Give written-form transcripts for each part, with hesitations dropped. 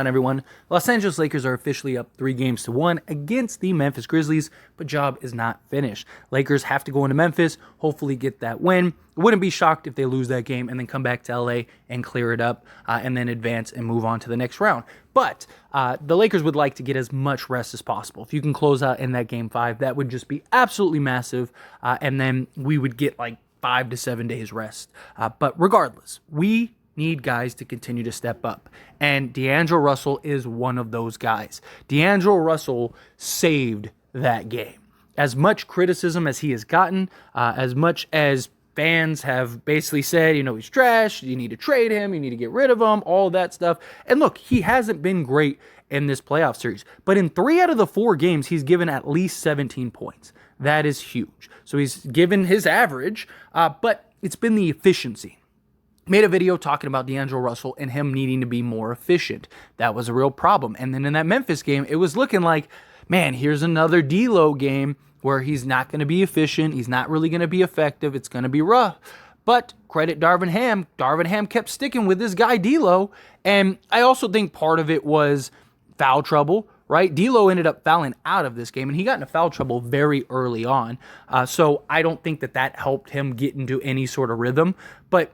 On everyone, Los Angeles Lakers are officially up 3-1 against the Memphis Grizzlies, but job is not finished. Lakers have to go into Memphis, hopefully get that win. Wouldn't be shocked if they lose that game and then come back to LA and clear it up and then advance and move on to the next round. But the Lakers would like to get as much rest as possible. If you can close out in that game 5, that would just be absolutely massive, and then we would get like 5 to 7 days rest. But regardless, we need guys to continue to step up. And D'Angelo Russell is one of those guys. D'Angelo Russell saved that game. As much criticism as he has gotten, as much as fans have basically said, he's trash, you need to trade him, you need to get rid of him, all that stuff. And look, he hasn't been great in this playoff series. But in 3 out of the 4 games, he's given at least 17 points. That is huge. So he's given his average, but it's been the efficiency. Made a video talking about D'Angelo Russell and him needing to be more efficient. That was a real problem. And then in that Memphis game, it was looking like, man, here's another DLO game where he's not going to be efficient. He's not really going to be effective. It's going to be rough. But credit Darvin Ham. Darvin Ham kept sticking with this guy DLO. And I also think part of it was foul trouble, right? DLO ended up fouling out of this game, and he got into foul trouble very early on. So I don't think that helped him get into any sort of rhythm. But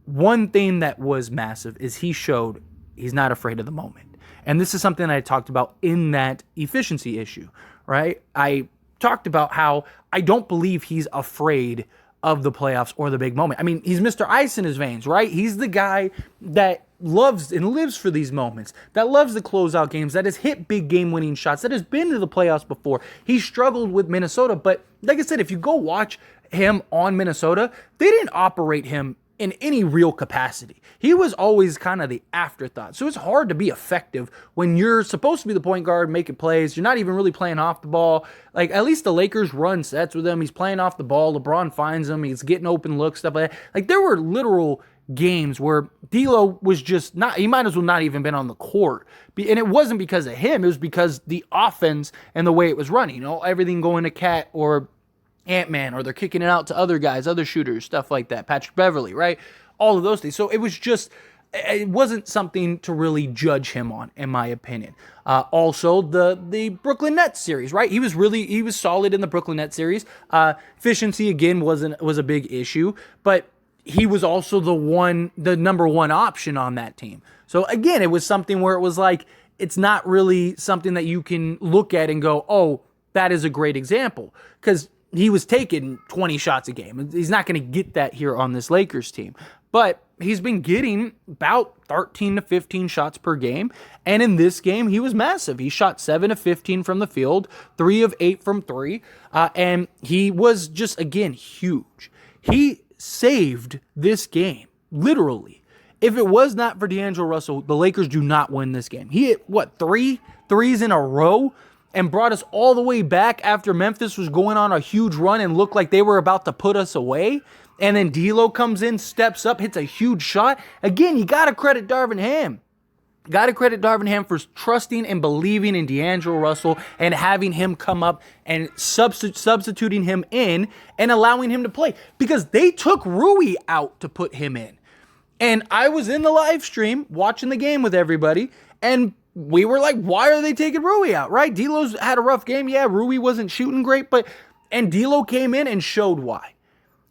one thing that was massive is he showed he's not afraid of the moment. And this is something I talked about in that efficiency issue, right? I talked about how I don't believe he's afraid of the playoffs or the big moment. I mean, he's Mr. Ice in his veins, right? He's the guy that loves and lives for these moments, that loves the closeout games, that has hit big game-winning shots, that has been to the playoffs before. He struggled with Minnesota, but like I said, if you go watch him on Minnesota, they didn't operate him in any real capacity. He was always kind of the afterthought. So it's hard to be effective when you're supposed to be the point guard, making plays. You're not even really playing off the ball. Like, at least the Lakers run sets with him. He's playing off the ball. LeBron finds him. He's getting open looks, stuff like that. Like, there were literal games where D'Lo was just not, he might as well not even been on the court. And it wasn't because of him. It was because the offense and the way it was running. Everything going to Cat or Ant-Man, or they're kicking it out to other guys, other shooters, stuff like that. Patrick Beverly, right? All of those things. So it wasn't something to really judge him on, in my opinion. Also, the Brooklyn Nets series, right? He was solid in the Brooklyn Nets series. Efficiency, again, was a big issue, but he was also the number one option on that team. So again, it was something where it was like, it's not really something that you can look at and go, oh, that is a great example. Because he was taking 20 shots a game. He's not going to get that here on this Lakers team. But he's been getting about 13 to 15 shots per game. And in this game, he was massive. He shot 7 of 15 from the field, 3 of 8 from 3. And he was just, again, huge. He saved this game, literally. If it was not for D'Angelo Russell, the Lakers do not win this game. He hit, 3 threes in a row? And brought us all the way back after Memphis was going on a huge run and looked like they were about to put us away. And then D'Lo comes in, steps up, hits a huge shot. Again, you got to credit Darvin Ham. Got to credit Darvin Ham for trusting and believing in D'Angelo Russell and having him come up and substituting him in and allowing him to play. Because they took Rui out to put him in. And I was in the live stream watching the game with everybody, and we were like, why are they taking Rui out, right? D'Lo's had a rough game. Yeah, Rui wasn't shooting great, and D'Lo came in and showed why.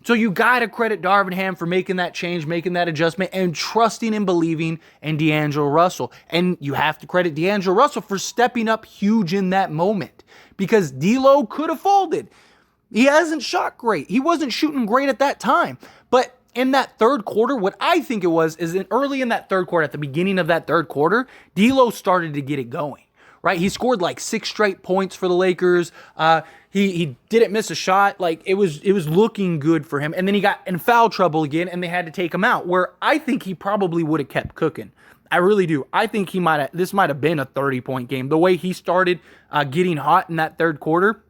So you got to credit Darvin Ham for making that change, making that adjustment, and trusting and believing in D'Angelo Russell. And you have to credit D'Angelo Russell for stepping up huge in that moment, because D'Lo could have folded. He hasn't shot great. He wasn't shooting great at that time. But in that third quarter, what I think it was is early in that third quarter, at the beginning of that third quarter, D'Lo started to get it going, right? He scored like 6 straight points for the Lakers. He didn't miss a shot. Like, it was looking good for him. And then he got in foul trouble again, and they had to take him out, where I think he probably would have kept cooking. I really do. I think this might have been a 30-point game. The way he started getting hot in that third quarter,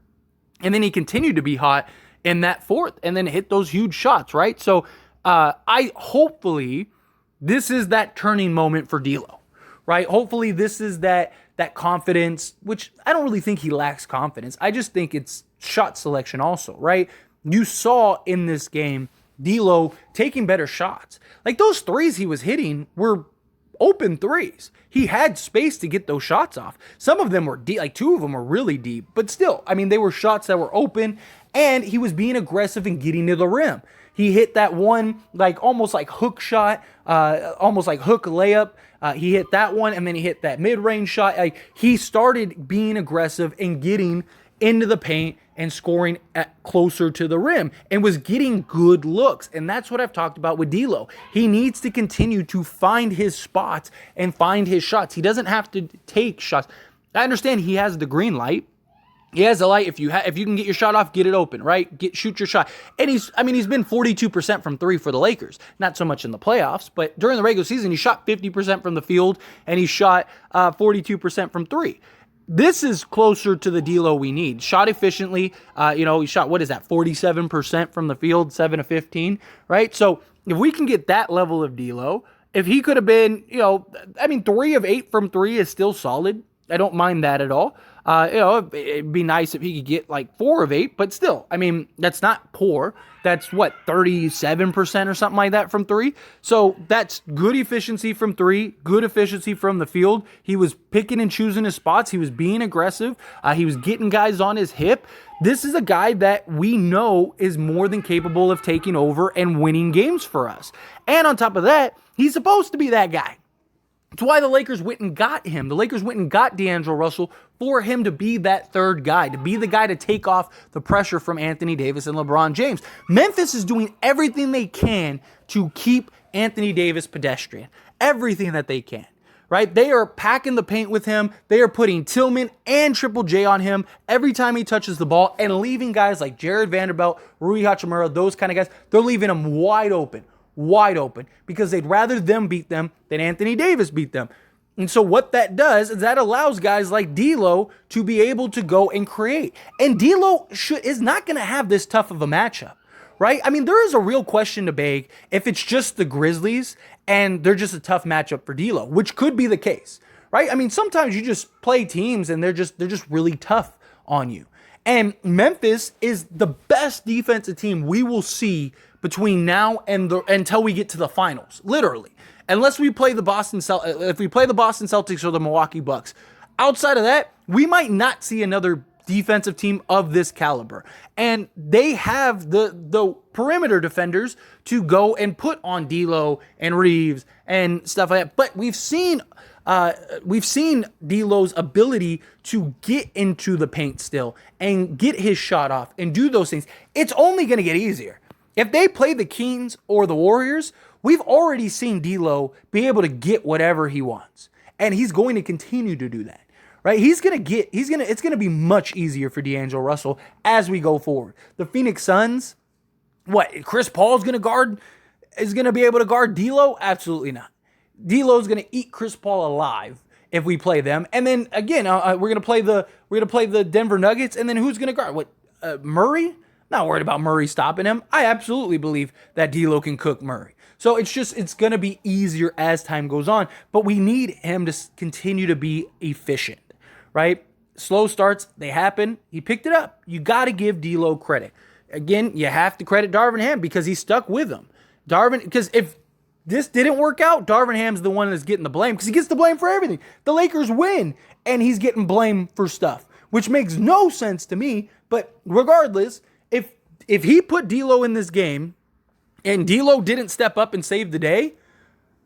and then he continued to be hot in that fourth, and then hit those huge shots, right? So hopefully this is that turning moment for D'Lo, right? Hopefully this is that confidence, which I don't really think he lacks confidence. I just think it's shot selection also, right? You saw in this game D'Lo taking better shots. Like, those threes he was hitting were open threes. He had space to get those shots off. Some of them were deep, like 2 of them were really deep, but still, I mean, they were shots that were open, and he was being aggressive and getting to the rim. He hit that one, like almost like hook shot, almost like hook layup. He hit that one, and then he hit that mid-range shot. Like, he started being aggressive and getting into the paint and scoring closer to the rim and was getting good looks. And that's what I've talked about with D'Lo. He needs to continue to find his spots and find his shots. He doesn't have to take shots. I understand he has the green light. He has the light. If you can get your shot off, get it open, right? Shoot your shot. And he's been 42% from 3 for the Lakers. Not so much in the playoffs, but during the regular season, he shot 50% from the field and he shot 42% from 3. This is closer to the D'Lo we need. Shot efficiently. He shot, 47% from the field, 7 of 15, right? So if we can get that level of D'Lo, if he could have been, 3 of 8 from 3 is still solid. I don't mind that at all. It'd be nice if he could get like 4 of 8, but still, that's not poor. That's 37% or something like that from 3. So that's good efficiency from 3, good efficiency from the field. He was picking and choosing his spots. He was being aggressive. He was getting guys on his hip. This is a guy that we know is more than capable of taking over and winning games for us. And on top of that, he's supposed to be that guy. It's why the Lakers went and got him. The Lakers went and got D'Angelo Russell for him to be that third guy, to be the guy to take off the pressure from Anthony Davis and LeBron James. Memphis is doing everything they can to keep Anthony Davis pedestrian. Everything that they can, right? They are packing the paint with him. They are putting Tillman and Triple J on him every time he touches the ball and leaving guys like Jared Vanderbilt, Rui Hachimura, those kind of guys, they're leaving them wide open because they'd rather them beat them than Anthony Davis beat them. And so what that does is that allows guys like D'Lo to be able to go and create. And D'Lo is not going to have this tough of a matchup, right? There is a real question to beg if it's just the Grizzlies and they're just a tough matchup for D'Lo, which could be the case, right? Sometimes you just play teams and they're just really tough on you. And Memphis is the best defensive team we will see between now and until we get to the finals, literally. Unless we play the Boston Celtics or the Milwaukee Bucks. Outside of that, we might not see another defensive team of this caliber. And they have the perimeter defenders to go and put on D'Lo and Reeves and stuff like that. But we've seen D'Lo's ability to get into the paint still and get his shot off and do those things. It's only going to get easier. If they play the Kings or the Warriors, we've already seen D'Lo be able to get whatever he wants. And he's going to continue to do that, right? It's going to be much easier for D'Angelo Russell as we go forward. The Phoenix Suns, Chris Paul's going to be able to guard D'Lo? Absolutely not. D'Lo's going to eat Chris Paul alive if we play them. And then again, we're going to play the Denver Nuggets, and then who's going to guard? Murray? Not worried about Murray stopping him. I absolutely believe that D'Lo can cook Murray. So it's going to be easier as time goes on, but we need him to continue to be efficient, right? Slow starts, they happen. He picked it up. You got to give D'Lo credit. Again, you have to credit Darvin Ham because he stuck with him. Because if this didn't work out, Darvin Ham's the one that's getting the blame because he gets the blame for everything. The Lakers win, and he's getting blamed for stuff, which makes no sense to me. But regardless, if he put D'Lo in this game and D'Lo didn't step up and save the day,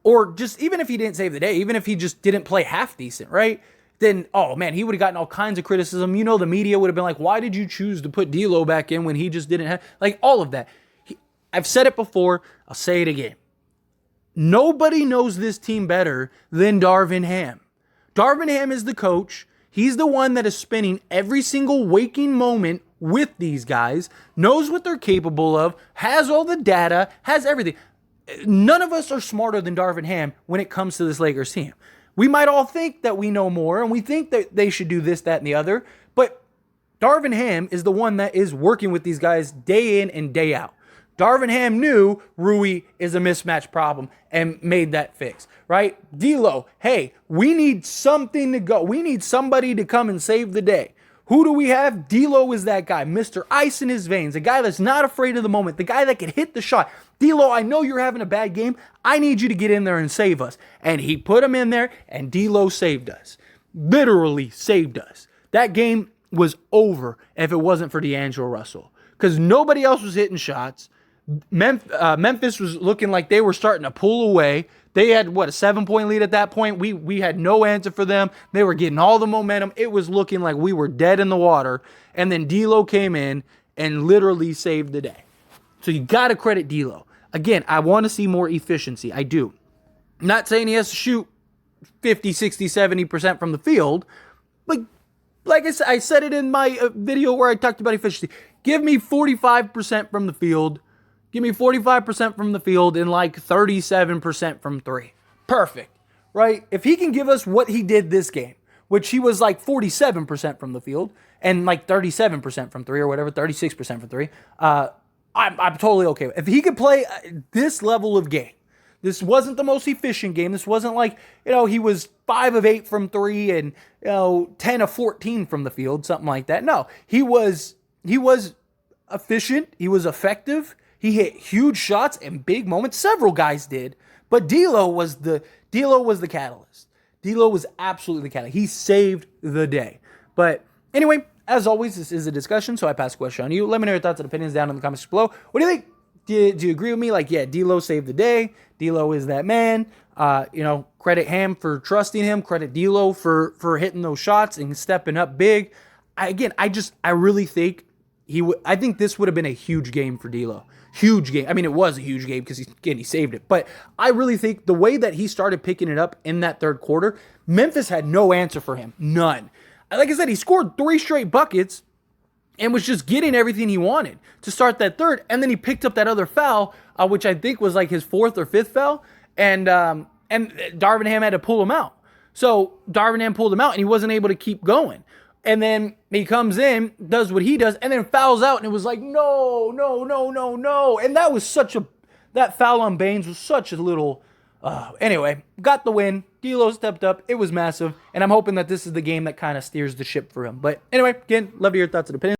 or just even if he didn't save the day, even if he just didn't play half decent, right? Then, oh man, he would have gotten all kinds of criticism. The media would have been like, why did you choose to put D'Lo back in when he just didn't have, all of that. I've said it before, I'll say it again. Nobody knows this team better than Darvin Ham. Darvin Ham is the coach. He's the one that is spending every single waking moment with these guys, knows what they're capable of, has all the data, has everything. None of us are smarter than Darvin Ham when it comes to this Lakers team. We might all think that we know more and we think that they should do this, that, and the other, but Darvin Ham is the one that is working with these guys day in and day out. Darvin Ham knew Rui is a mismatch problem and made that fix, right? D'Lo, hey, we need something to go. We need somebody to come and save the day. Who do we have? D'Lo is that guy, Mr. Ice in his veins, a guy that's not afraid of the moment, the guy that can hit the shot. D'Lo, I know you're having a bad game. I need you to get in there and save us. And he put him in there, and D'Lo saved us. Literally saved us. That game was over if it wasn't for D'Angelo Russell, because nobody else was hitting shots. Memphis was looking like they were starting to pull away. They had, a 7-point lead at that point. We had no answer for them. They were getting all the momentum. It was looking like we were dead in the water. And then D'Lo came in and literally saved the day. So you got to credit D'Lo. Again, I want to see more efficiency. I do. I'm not saying he has to shoot 50, 60, 70% from the field. But like I said it in my video where I talked about efficiency. Give me 45% from the field. Give me 45% from the field and like 37% from three. Perfect, right? If he can give us what he did this game, which he was like 47% from the field and like 37% from three or whatever, 36% from three, I'm totally okay with it. If he could play this level of game, this wasn't the most efficient game. This wasn't like, he was 5 of 8 from three and, 10 of 14 from the field, something like that. No, he was efficient. He was effective. He hit huge shots and big moments. Several guys did, but D'Lo was the catalyst. D'Lo was absolutely the catalyst. He saved the day. But anyway, as always, this is a discussion, so I pass the question on you. Let me know your thoughts and opinions down in the comments below. What do you think? Do you agree with me? Like, yeah, D'Lo saved the day. D'Lo is that man. Credit Ham for trusting him. Credit D'Lo for hitting those shots and stepping up big. I really think I think this would have been a huge game for D'Lo. Huge game. I mean, it was a huge game because he saved it. But I really think the way that he started picking it up in that third quarter, Memphis had no answer for him. None. Like I said, he scored 3 straight buckets and was just getting everything he wanted to start that third. And then he picked up that other foul, which I think was like his 4th or 5th foul. And Darvin Ham had to pull him out. So Darvin Ham pulled him out and he wasn't able to keep going. And then he comes in, does what he does, and then fouls out. And it was like, no. And that foul on Baines was such a little, anyway, got the win. D'Lo stepped up. It was massive. And I'm hoping that this is the game that kind of steers the ship for him. But anyway, again, love your thoughts and opinions.